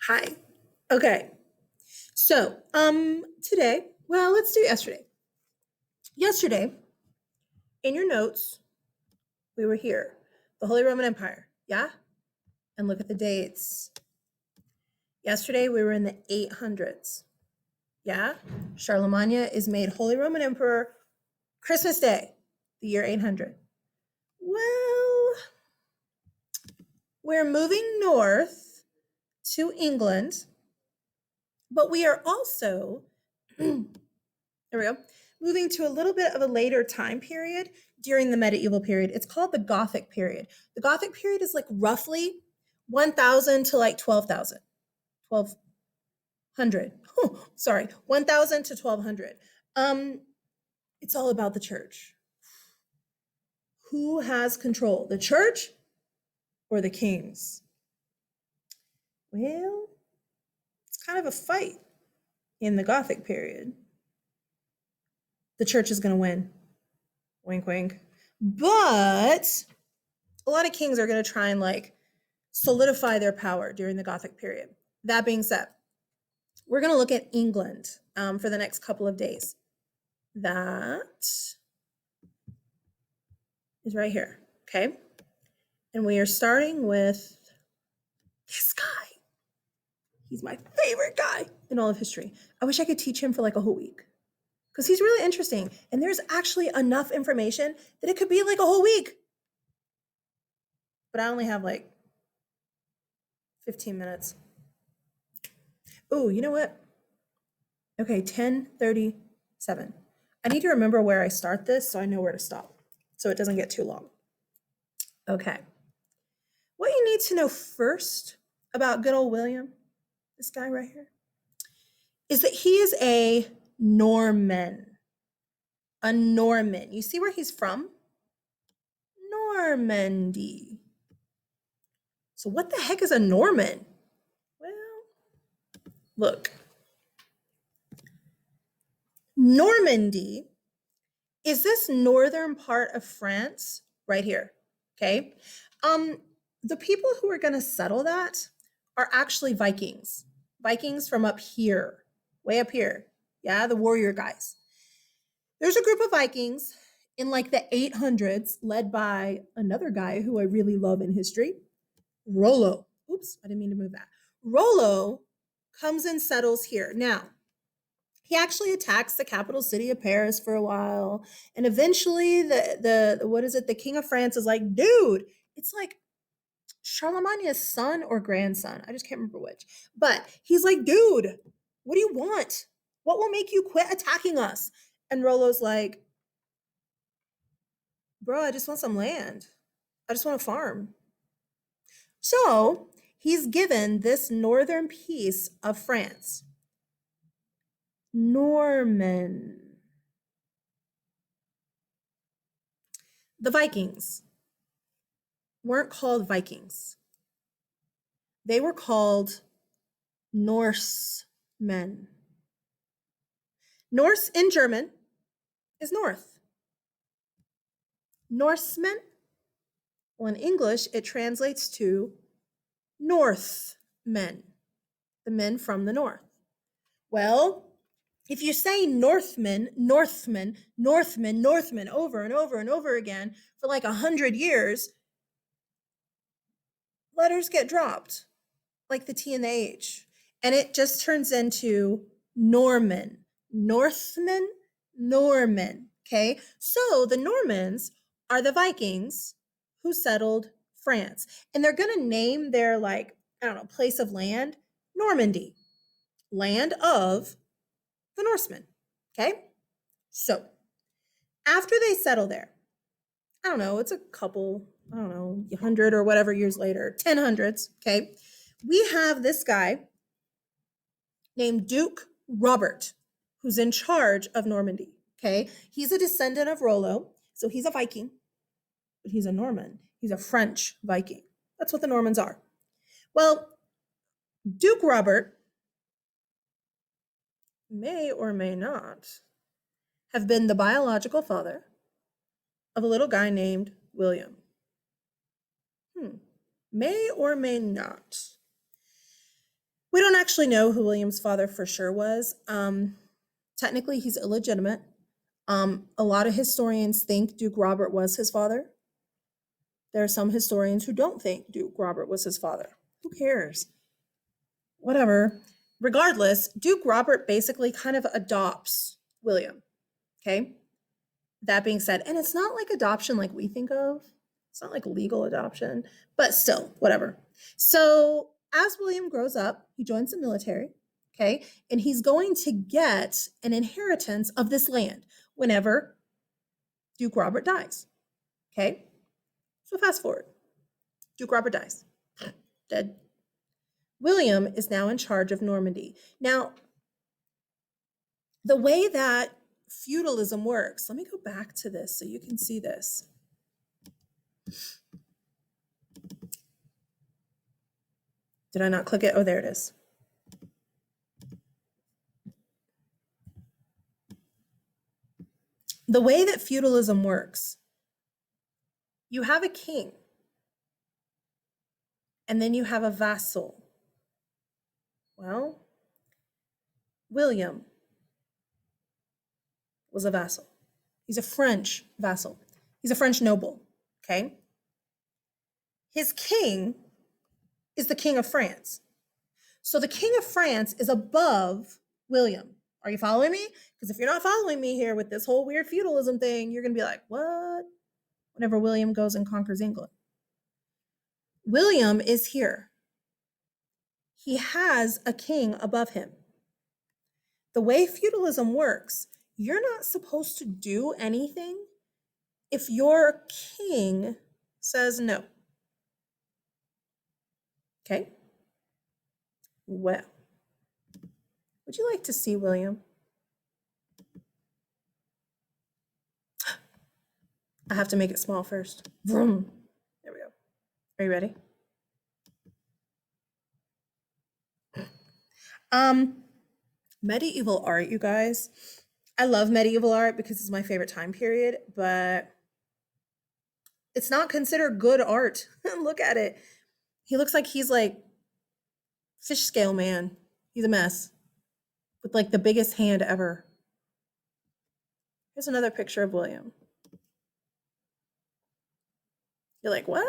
Hi. Okay. So, today, well, let's do yesterday. Yesterday, in your notes, we were here, the Holy Roman Empire. Yeah? And look at the dates. Yesterday, we were in the 800s. Yeah? Charlemagne is made Holy Roman Emperor Christmas Day, the year 800. Well, we're moving north to England, but we are also there we go. Moving to a little bit of a later time period during the medieval period. It's called the Gothic period. The Gothic period is like roughly 1000 to like 12,000. 1200. Oh, sorry. 1000 to 1200. It's all about the church. Who has control? The church or the kings? Well, it's kind of a fight in the Gothic period. The church is going to win. Wink, wink. But a lot of kings are going to try and like solidify their power during the Gothic period. That being said, we're going to look at England for the next couple of days. That is right here, okay? And we are starting with this guy. He's my favorite guy in all of history. I wish I could teach him for like a whole week because he's really interesting. And there's actually enough information that it could be like a whole week. But I only have like 15 minutes. Oh, you know what? Okay, 10:37. I need to remember where I start this so I know where to stop so it doesn't get too long. Okay. What you need to know first about good old William, this guy right here, is that he is a Norman. A Norman. You see where he's from? Normandy. So what the heck is a Norman? Well, look. Normandy is this northern part of France right here, okay? The people who are going to settle that are actually Vikings. Vikings from up here, way up here. Yeah, the warrior guys. There's a group of Vikings in like the 800s led by another guy who I really love in history, Rollo. Oops, I didn't mean to move that. Rollo comes and settles here. Now, he actually attacks the capital city of Paris for a while, and eventually the what is it? The king of France is like, dude, it's like Charlemagne's son or grandson. I just can't remember which. But he's like, dude, what do you want? What will make you quit attacking us? And Rollo's like, bro, I just want some land. I just want to farm. So he's given this northern piece of France, Normen. The Vikings weren't called Vikings. They were called Norsemen. Norse in German is north. Norsemen, well, in English, it translates to Northmen, the men from the north. Well, if you say Northmen, Northmen, Northmen, Northmen over and over and over again for like 100 years, letters get dropped, like the T and the H. And it just turns into Norman, Northmen, Norman. Okay. So the Normans are the Vikings who settled France. And they're going to name their, like, I don't know, place of land Normandy, land of the Norsemen. Okay. So after they settle there, I don't know, it's a couple, I don't know, 100 or whatever years later, 1000s. Okay. We have this guy named Duke Robert, who's in charge of Normandy. Okay. He's a descendant of Rollo. So he's a Viking, but he's a Norman. He's a French Viking. That's what the Normans are. Well, Duke Robert may or may not have been the biological father of a little guy named William. May or may not. We actually know who William's father for sure was. Technically, he's illegitimate. A lot of historians think Duke Robert was his father. There are some historians who don't think Duke Robert was his father. Who cares? Whatever. Regardless, Duke Robert basically kind of adopts William. Okay. That being said, and it's not like adoption like we think of, it's not like legal adoption, but still, whatever. So as William grows up, he joins the military. Okay. And he's going to get an inheritance of this land whenever Duke Robert dies. Okay. So fast forward. Duke Robert dies. Dead. William is now in charge of Normandy. Now, the way that feudalism works, let me go back to this so you can see this. Did I not click it? Oh, there it is. The way that feudalism works, you have a king, and then you have a vassal. Well, William was a vassal. He's a French vassal. He's a French noble, okay? His king is the King of France. So the King of France is above William. Are you following me? Because if you're not following me here with this whole weird feudalism thing, you're going to be like, what? Whenever William goes and conquers England. William is here. He has a king above him. The way feudalism works, you're not supposed to do anything if your king says no. Okay? Well, would you like to see William? I have to make it small first. Vroom. There we go. Are you ready? Medieval art, you guys. I love medieval art because it's my favorite time period, but it's not considered good art. Look at it. He looks like he's like fish scale man. He's a mess with like the biggest hand ever. Here's another picture of William. You're like, what?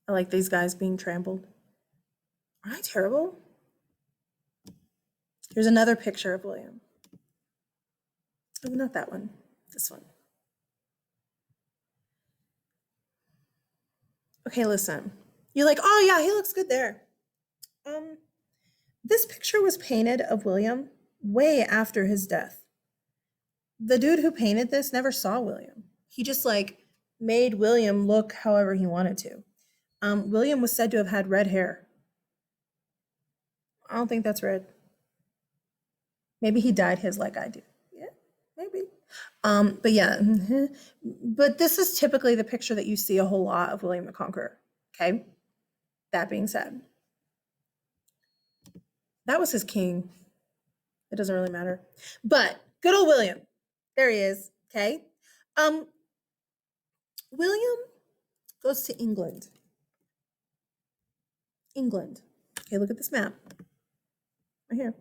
I like these guys being trampled. Aren't I terrible? Here's another picture of William. Oh, not that one. This one. Okay, listen. You're like, oh yeah, he looks good there. This picture was painted of William way after his death. The dude who painted this never saw William. He just like made William look however he wanted to. William was said to have had red hair. I don't think that's red. Maybe he dyed his like I do. Yeah, maybe. But yeah, but this is typically the picture that you see a whole lot of William the Conqueror. Okay. That being said, that was his king. It doesn't really matter. But good old William. There he is. Okay. William goes to England. England. Okay, look at this map. Right here.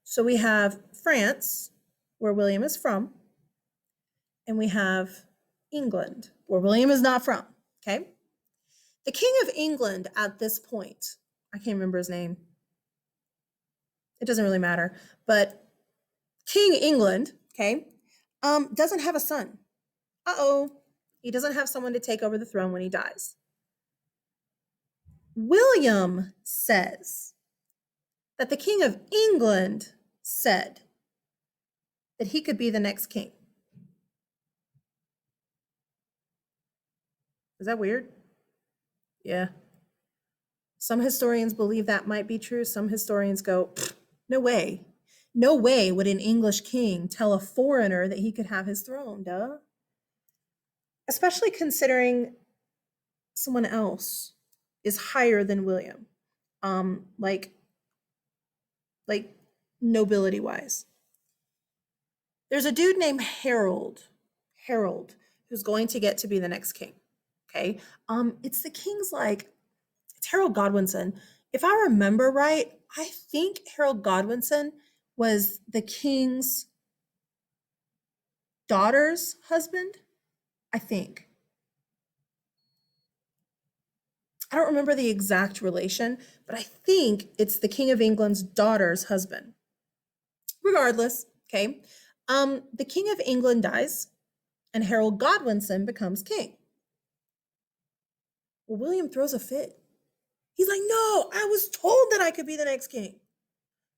So we have France, where William is from, and we have England, where William is not from. Okay. The King of England at this point, I can't remember his name. It doesn't really matter. But King England, okay, doesn't have a son. Uh-oh. He doesn't have someone to take over the throne when he dies. William says that the King of England said that he could be the next king. Is that weird? Yeah. Some historians believe that might be true. Some historians go, no way. No way would an English king tell a foreigner that he could have his throne, duh. Especially considering someone else is higher than William, like nobility wise. There's a dude named Harold, who's going to get to be the next king. Okay. It's the king's like, it's Harold Godwinson. If I remember right, I think Harold Godwinson was the king's daughter's husband. I think. I don't remember the exact relation, but I think it's the King of England's daughter's husband. Regardless, okay. The King of England dies, and Harold Godwinson becomes king. Well, William throws a fit. He's like, no, I was told that I could be the next king.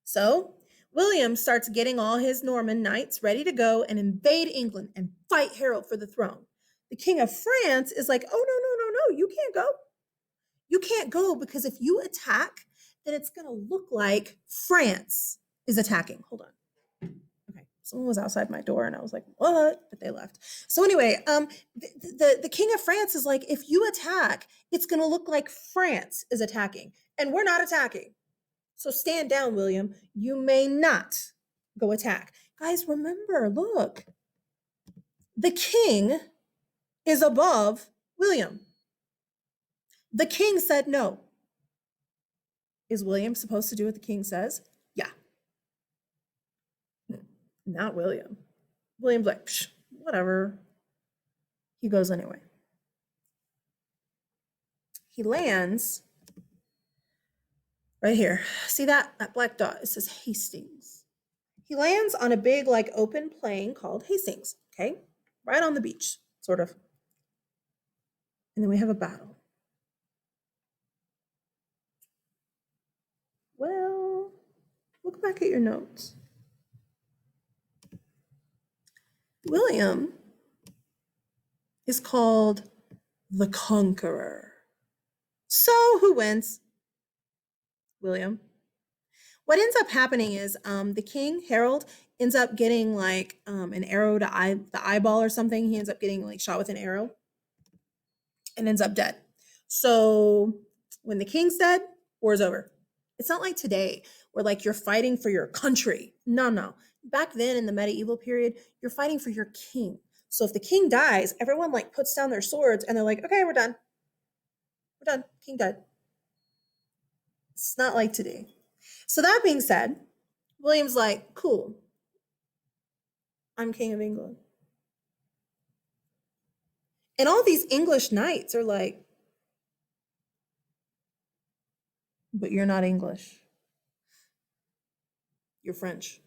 So William starts getting all his Norman knights ready to go and invade England and fight Harold for the throne. The King of France is like, oh, no, no, no, no, you can't go. You can't go because if you attack, then it's going to look like France is attacking. Hold on. Okay, someone was outside my door and I was like, what? But they left. So anyway, the King of France is like, if you attack, it's going to look like France is attacking, and we're not attacking. So stand down, William. You may not go attack. Guys, remember, look, the king is above William. The king said no. Is William supposed to do what the king says? Yeah. Not William. William's like, psh, whatever. He goes anyway. He lands right here. See that black dot? It says Hastings. He lands on a big, like, open plain called Hastings, okay? Right on the beach, sort of. And then we have a battle. Well, look back at your notes. William is called the Conqueror. So who wins? William. What ends up happening is the king, Harold, ends up getting like an arrow to the eyeball or something. He ends up getting like shot with an arrow and ends up dead. So when the king's dead, war's over. It's not like today where like you're fighting for your country. No, no. Back then in the medieval period, you're fighting for your king. So if the king dies, everyone like puts down their swords and they're like, okay, we're done. We're done. King died. It's not like today. So that being said, William's like, cool. I'm king of England. And all these English knights are like, but you're not English. You're French.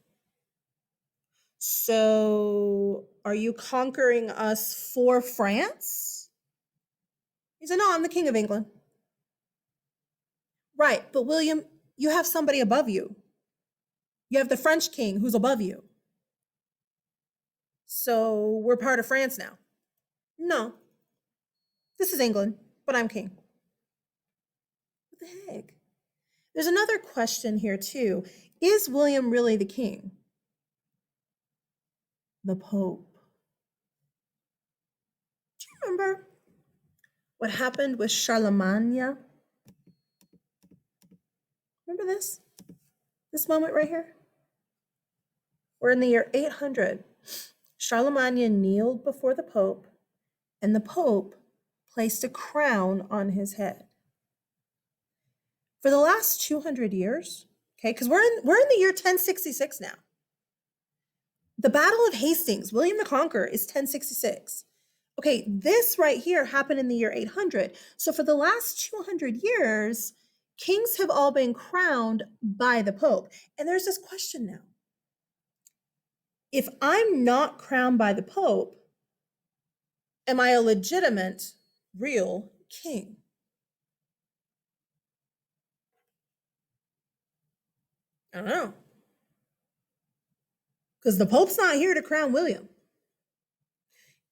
So are you conquering us for France? He said, no, I'm the king of England. Right, but William, you have somebody above you. You have the French king who's above you. So we're part of France now. No, this is England, but I'm king. What the heck? There's another question here too. Is William really the king? The Pope. Do you remember what happened with Charlemagne? Remember this? This moment right here? We're in the year 800. Charlemagne kneeled before the Pope, and the Pope placed a crown on his head. For the last 200 years, okay, because we're in the year 1066 now. The Battle of Hastings, William the Conqueror, is 1066. Okay, this right here happened in the year 800. So for the last 200 years, kings have all been crowned by the Pope. And there's this question now. If I'm not crowned by the Pope, am I a legitimate, real king? I don't know. Because the Pope's not here to crown William.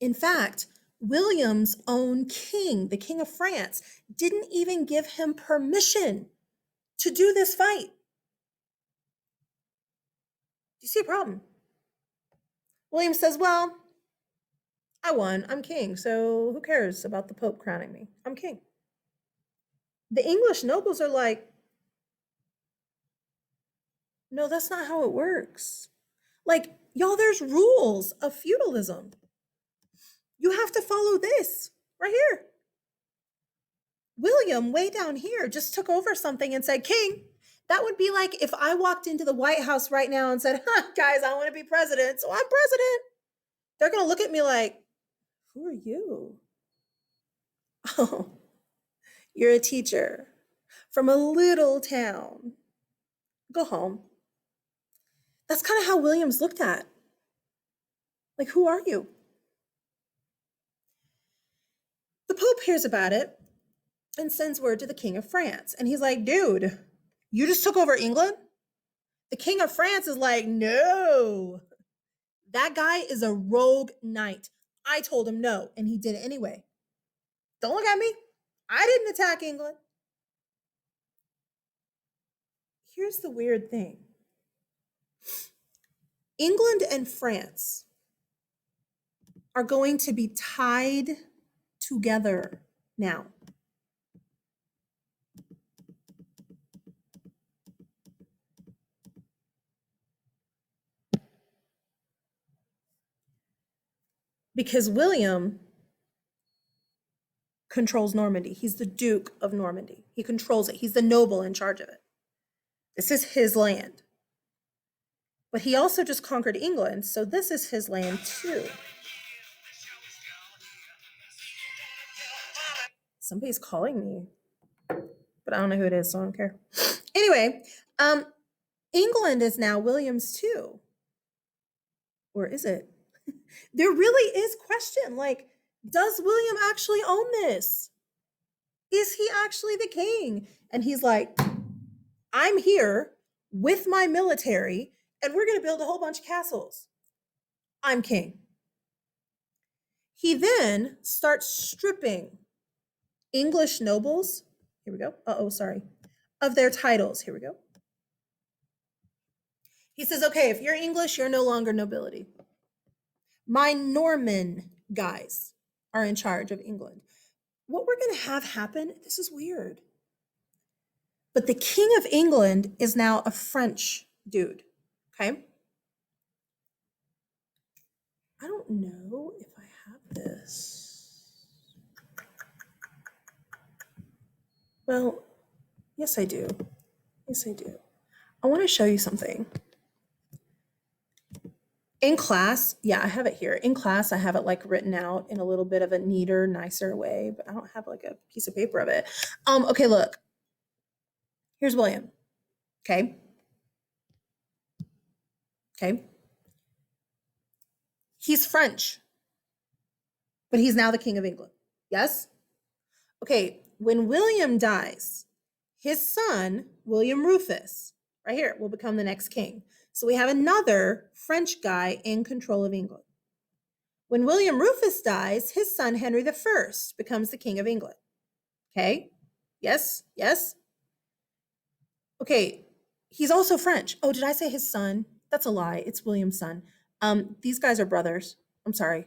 In fact, William's own king, the King of France, didn't even give him permission to do this fight. Do you see a problem? William says, well, I won. I'm king. So who cares about the Pope crowning me? I'm king. The English nobles are like, no, that's not how it works. Like, y'all, there's rules of feudalism. You have to follow this right here. William, way down here, just took over something and said, King. That would be like if I walked into the White House right now and said, guys, I want to be president, so I'm president. They're going to look at me like, who are you? Oh, you're a teacher from a little town. Go home. That's kind of how William's looked at. Like, who are you? The Pope hears about it and sends word to the King of France. And he's like, dude, you just took over England? The King of France is like, no, that guy is a rogue knight. I told him no, and he did it anyway. Don't look at me. I didn't attack England. Here's the weird thing. England and France are going to be tied together now. Because William controls Normandy. He's the Duke of Normandy. He controls it. He's the noble in charge of it. This is his land. But he also just conquered England, so this is his land too. Somebody's calling me, but I don't know who it is, so I don't care. Anyway, England is now William's too. Or is it? There really is question, like, does William actually own this? Is he actually the king? And he's like, I'm here with my military, and we're going to build a whole bunch of castles. I'm king. He then starts stripping English nobles, here we go, of their titles, here we go. He says, okay, if you're English, you're no longer nobility. My Norman guys are in charge of England. What we're going to have happen, this is weird, but the King of England is now a French dude, okay? I don't know if I have this. Well, yes, I do. Yes, I do. I want to show you something. In class, yeah, I have it here. In class, I have it like written out in a little bit of a neater, nicer way, but I don't have like a piece of paper of it. Okay, look. Here's William. Okay. Okay. He's French, but he's now the King of England. Yes? Okay, when William dies, his son, William Rufus, right here, will become the next king. So we have another French guy in control of England. When William Rufus dies, his son, Henry I, becomes the King of England. Okay? Yes? Yes? Okay, he's also French. Oh, did I say his son? That's a lie. It's William's son. These guys are brothers. I'm sorry.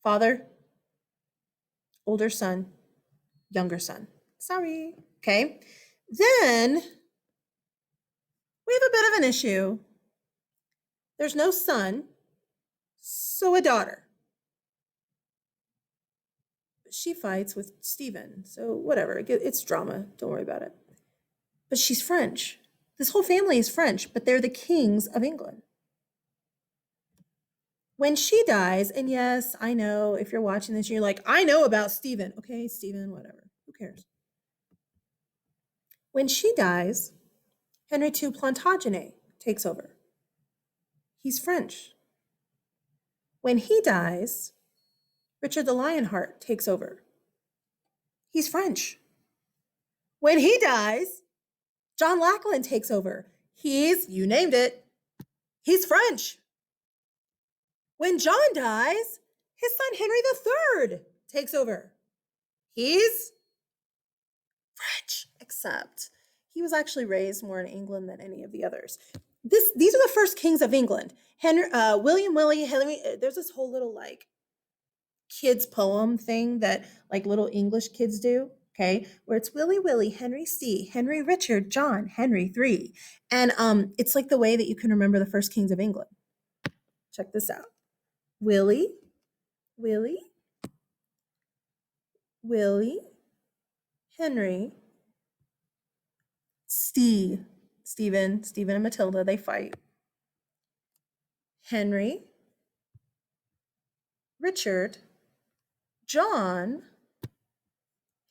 Father, older son, younger son. Sorry. Okay. Then we have a bit of an issue. There's no son, so a daughter. She fights with Stephen, so whatever. It's drama. Don't worry about it. But she's French. This whole family is French, but they're the kings of England. When she dies, and yes, I know if you're watching this, you're like, I know about Stephen. Okay, Stephen, whatever. Who cares? When she dies, Henry II Plantagenet takes over. He's French. When he dies, Richard the Lionheart takes over. He's French. When he dies, John Lackland takes over. You named it, he's French. When John dies, his son Henry III takes over. He's French, except he was actually raised more in England than any of the others. These are the first kings of England. William, Henry. There's this whole little like kids poem thing that like little English kids do. Okay, where it's Willie, Henry C, Henry Richard, John, Henry III, and it's like the way that you can remember the first kings of England. Check this out. Willie, Henry, Stephen and Matilda, they fight. Henry, Richard, John,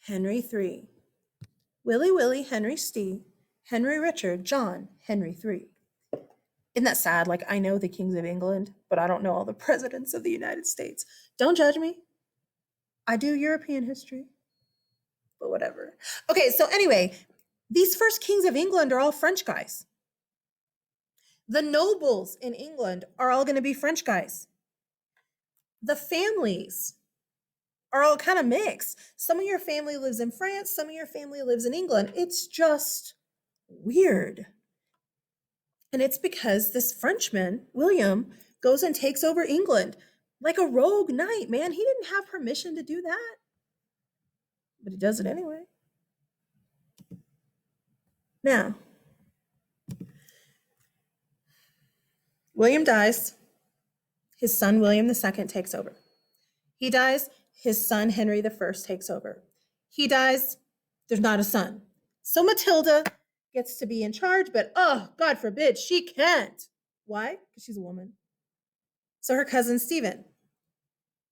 Henry III. Willie, Henry Steve, Henry Richard, John, Henry III. Isn't that sad? Like, I know the kings of England, but I don't know all the presidents of the United States. Don't judge me. I do European history, but whatever. Okay, so anyway, these first kings of England are all French guys. The nobles in England are all going to be French guys. The families are all kind of mixed. Some of your family lives in France, some of your family lives in England. It's just weird. And it's because this Frenchman, William, goes and takes over England like a rogue knight, man. He didn't have permission to do that, but he does it anyway. Now, William dies. His son, William II, takes over. He dies. His son, Henry I, takes over. He dies. There's not a son. So Matilda gets to be in charge, but oh, God forbid, she can't. Why? Because she's a woman. So her cousin, Stephen,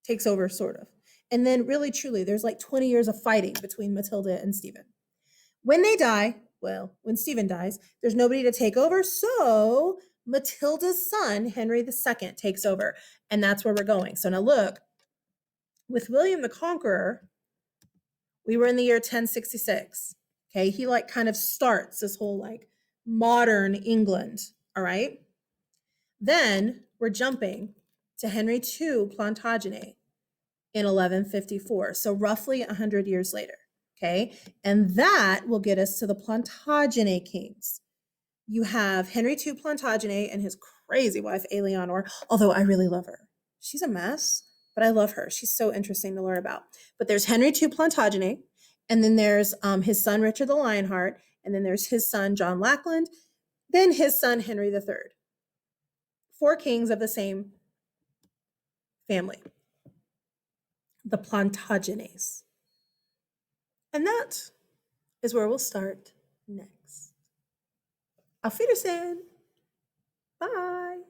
takes over, sort of. And then, really, truly, there's like 20 years of fighting between Matilda and Stephen. When they die, well, when Stephen dies, there's nobody to take over. So Matilda's son, Henry II, takes over. And that's where we're going. So now look, with William the Conqueror, we were in the year 1066. Okay, he like kind of starts this whole like modern England. All right. Then we're jumping to Henry II Plantagenet in 1154. So roughly 100 years later. Okay. And that will get us to the Plantagenet kings. You have Henry II Plantagenet and his crazy wife, Eleanor, although I really love her. She's a mess, but I love her. She's so interesting to learn about. But there's Henry II Plantagenet, and then there's his son, Richard the Lionheart, and then there's his son, John Lackland, then his son, Henry III. 4 kings of the same family, the Plantagenets. And that is where we'll start next. Auf Wiedersehen. Bye.